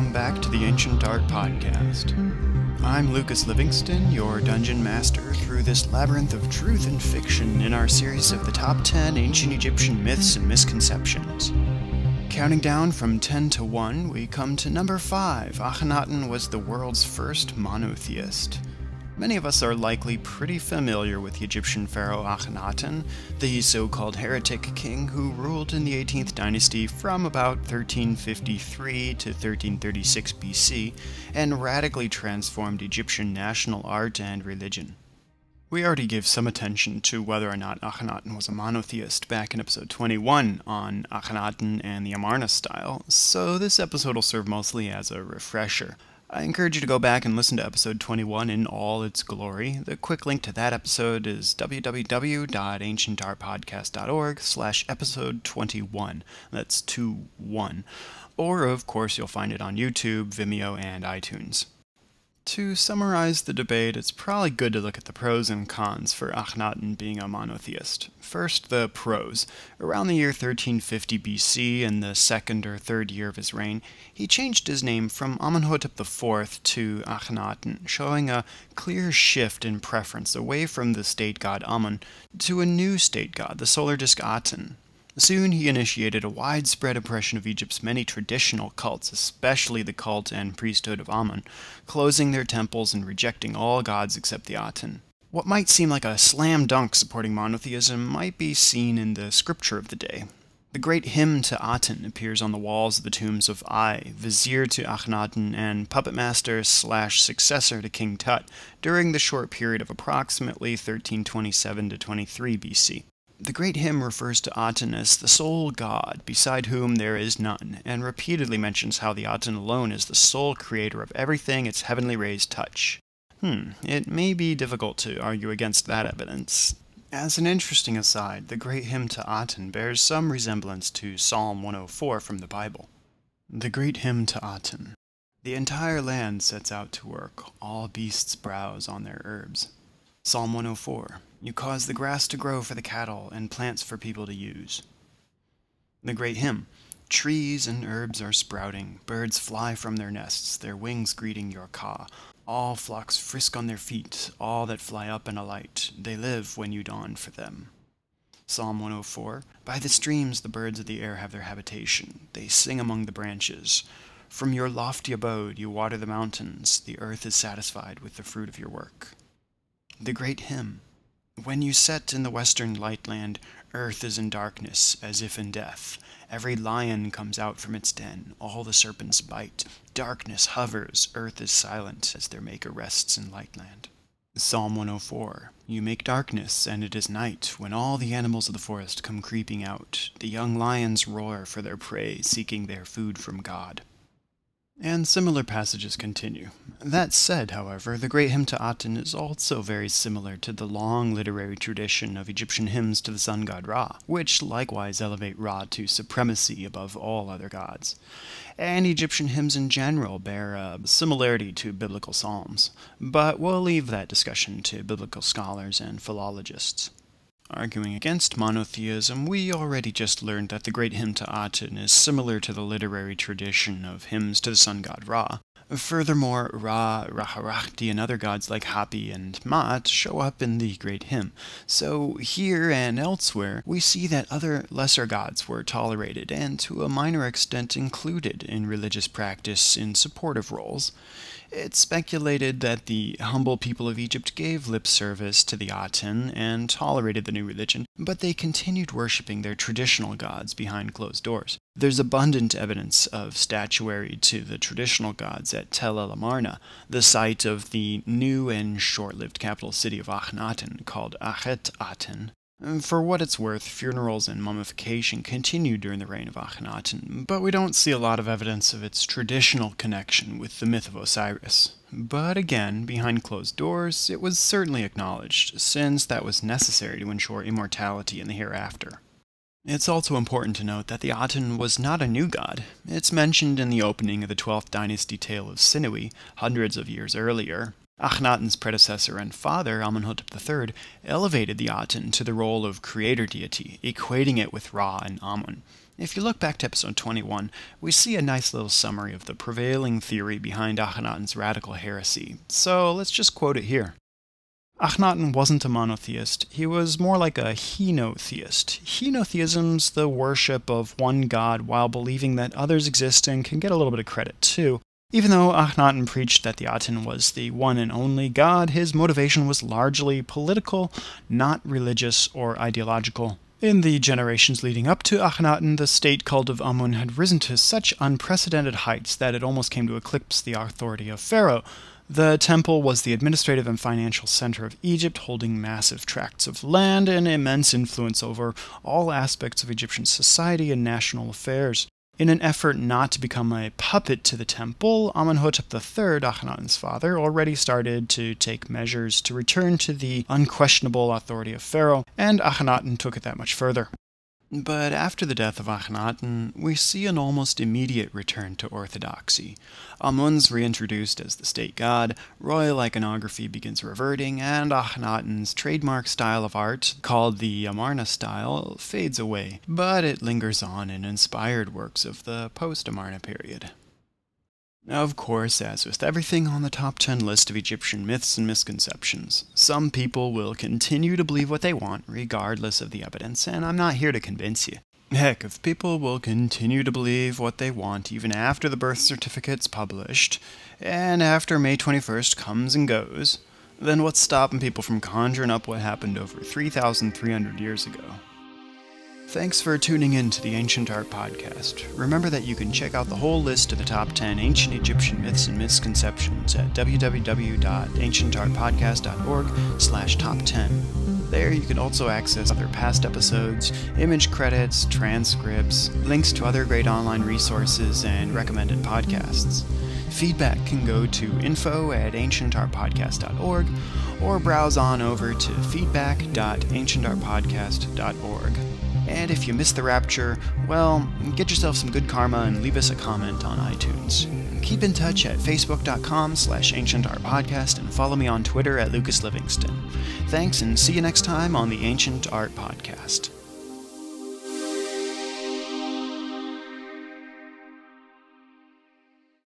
welcome back to the Ancient Art Podcast. I'm Lucas Livingston, your dungeon master through this labyrinth of truth and fiction in our series of the top 10 ancient Egyptian myths and misconceptions. Counting down from 10 to 1, we come to number 5. Akhenaten was the world's first monotheist. Many of us are likely pretty familiar with the Egyptian pharaoh Akhenaten, the so-called heretic king who ruled in the 18th dynasty from about 1353 to 1336 BC and radically transformed Egyptian national art and religion. We already gave some attention to whether or not Akhenaten was a monotheist back in episode 21 on Akhenaten and the Amarna style, so this episode will serve mostly as a refresher. I encourage you to go back and listen to episode 21 in all its glory. The quick link to that episode is www.ancientartpodcast.org/episode 21. That's 21. Or, of course, you'll find it on YouTube, Vimeo, and iTunes. To summarize the debate, it's probably good to look at the pros and cons for Akhenaten being a monotheist. First, the pros. Around the year 1350 BC, in the second or third year of his reign, he changed his name from Amenhotep IV to Akhenaten, showing a clear shift in preference away from the state god Amun to a new state god, the solar disk Aten. Soon he initiated a widespread oppression of Egypt's many traditional cults, especially the cult and priesthood of Amun, closing their temples and rejecting all gods except the Aten. What might seem like a slam dunk supporting monotheism might be seen in the scripture of the day. The great hymn to Aten appears on the walls of the tombs of Ai, vizier to Akhenaten and puppet master/successor to King Tut, during the short period of approximately 1327 to 23 BC. The great hymn refers to Aten as the sole god, beside whom there is none, and repeatedly mentions how the Aten alone is the sole creator of everything its heavenly rays touch. It may be difficult to argue against that evidence. As an interesting aside, the great hymn to Aten bears some resemblance to Psalm 104 from the Bible. The great hymn to Aten. The entire land sets out to work, all beasts browse on their herbs. Psalm 104. You cause the grass to grow for the cattle and plants for people to use. The great hymn. Trees and herbs are sprouting, birds fly from their nests, their wings greeting your caw. All flocks frisk on their feet, all that fly up and alight, they live when you dawn for them. Psalm 104. By the streams the birds of the air have their habitation, they sing among the branches. From your lofty abode you water the mountains, the earth is satisfied with the fruit of your work. The great hymn. When you set in the western lightland, earth is in darkness, as if in death. Every lion comes out from its den, all the serpents bite. Darkness hovers, earth is silent, as their maker rests in lightland. Psalm 104. You make darkness, and it is night, when all the animals of the forest come creeping out. The young lions roar for their prey, seeking their food from God. And similar passages continue. That said, however, the great hymn to Aten is also very similar to the long literary tradition of Egyptian hymns to the sun god Ra, which likewise elevate Ra to supremacy above all other gods. And Egyptian hymns in general bear a similarity to biblical psalms, but we'll leave that discussion to biblical scholars and philologists. Arguing against monotheism, we already just learned that the great hymn to Aten is similar to the literary tradition of hymns to the sun god Ra. Furthermore, Ra, Raharachti, and other gods like Hapi and Maat show up in the great hymn. So here and elsewhere, we see that other lesser gods were tolerated and to a minor extent included in religious practice in supportive roles. It's speculated that the humble people of Egypt gave lip service to the Aten and tolerated the new religion, but they continued worshipping their traditional gods behind closed doors. There's abundant evidence of statuary to the traditional gods at Tel el Amarna, the site of the new and short-lived capital city of Akhenaten called Akhenaten. For what it's worth, funerals and mummification continued during the reign of Akhenaten, but we don't see a lot of evidence of its traditional connection with the myth of Osiris. But again, behind closed doors, it was certainly acknowledged, since that was necessary to ensure immortality in the hereafter. It's also important to note that the Aten was not a new god. It's mentioned in the opening of the 12th dynasty tale of Sinewy, hundreds of years earlier. Akhenaten's predecessor and father, Amenhotep III, elevated the Aten to the role of creator deity, equating it with Ra and Amun. If you look back to episode 21, we see a nice little summary of the prevailing theory behind Akhenaten's radical heresy, so let's just quote it here. Akhenaten wasn't a monotheist, he was more like a henotheist. Henotheism's the worship of one god while believing that others exist and can get a little bit of credit too. Even though Akhenaten preached that the Aten was the one and only god, his motivation was largely political, not religious or ideological. In the generations leading up to Akhenaten, the state cult of Amun had risen to such unprecedented heights that it almost came to eclipse the authority of Pharaoh. The temple was the administrative and financial center of Egypt, holding massive tracts of land and immense influence over all aspects of Egyptian society and national affairs. In an effort not to become a puppet to the temple, Amenhotep III, Akhenaten's father, already started to take measures to return to the unquestionable authority of Pharaoh, and Akhenaten took it that much further. But after the death of Akhenaten, we see an almost immediate return to orthodoxy. Amun's reintroduced as the state god, royal iconography begins reverting, and Akhenaten's trademark style of art, called the Amarna style, fades away, but it lingers on in inspired works of the post-Amarna period. Of course, as with everything on the top 10 list of Egyptian myths and misconceptions, some people will continue to believe what they want regardless of the evidence, and I'm not here to convince you. Heck, if people will continue to believe what they want even after the birth certificate's published, and after May 21st comes and goes, then what's stopping people from conjuring up what happened over 3,300 years ago? Thanks for tuning in to the Ancient Art Podcast. Remember that you can check out the whole list of the top 10 ancient Egyptian myths and misconceptions at www.ancientartpodcast.org/top10. There you can also access other past episodes, image credits, transcripts, links to other great online resources, and recommended podcasts. Feedback can go to info@ancientartpodcast.org or browse on over to feedback.ancientartpodcast.org. And if you missed the rapture, well, get yourself some good karma and leave us a comment on iTunes. Keep in touch at facebook.com/ancientartpodcast and follow me on Twitter at Lucas Livingston. Thanks, and see you next time on the Ancient Art Podcast.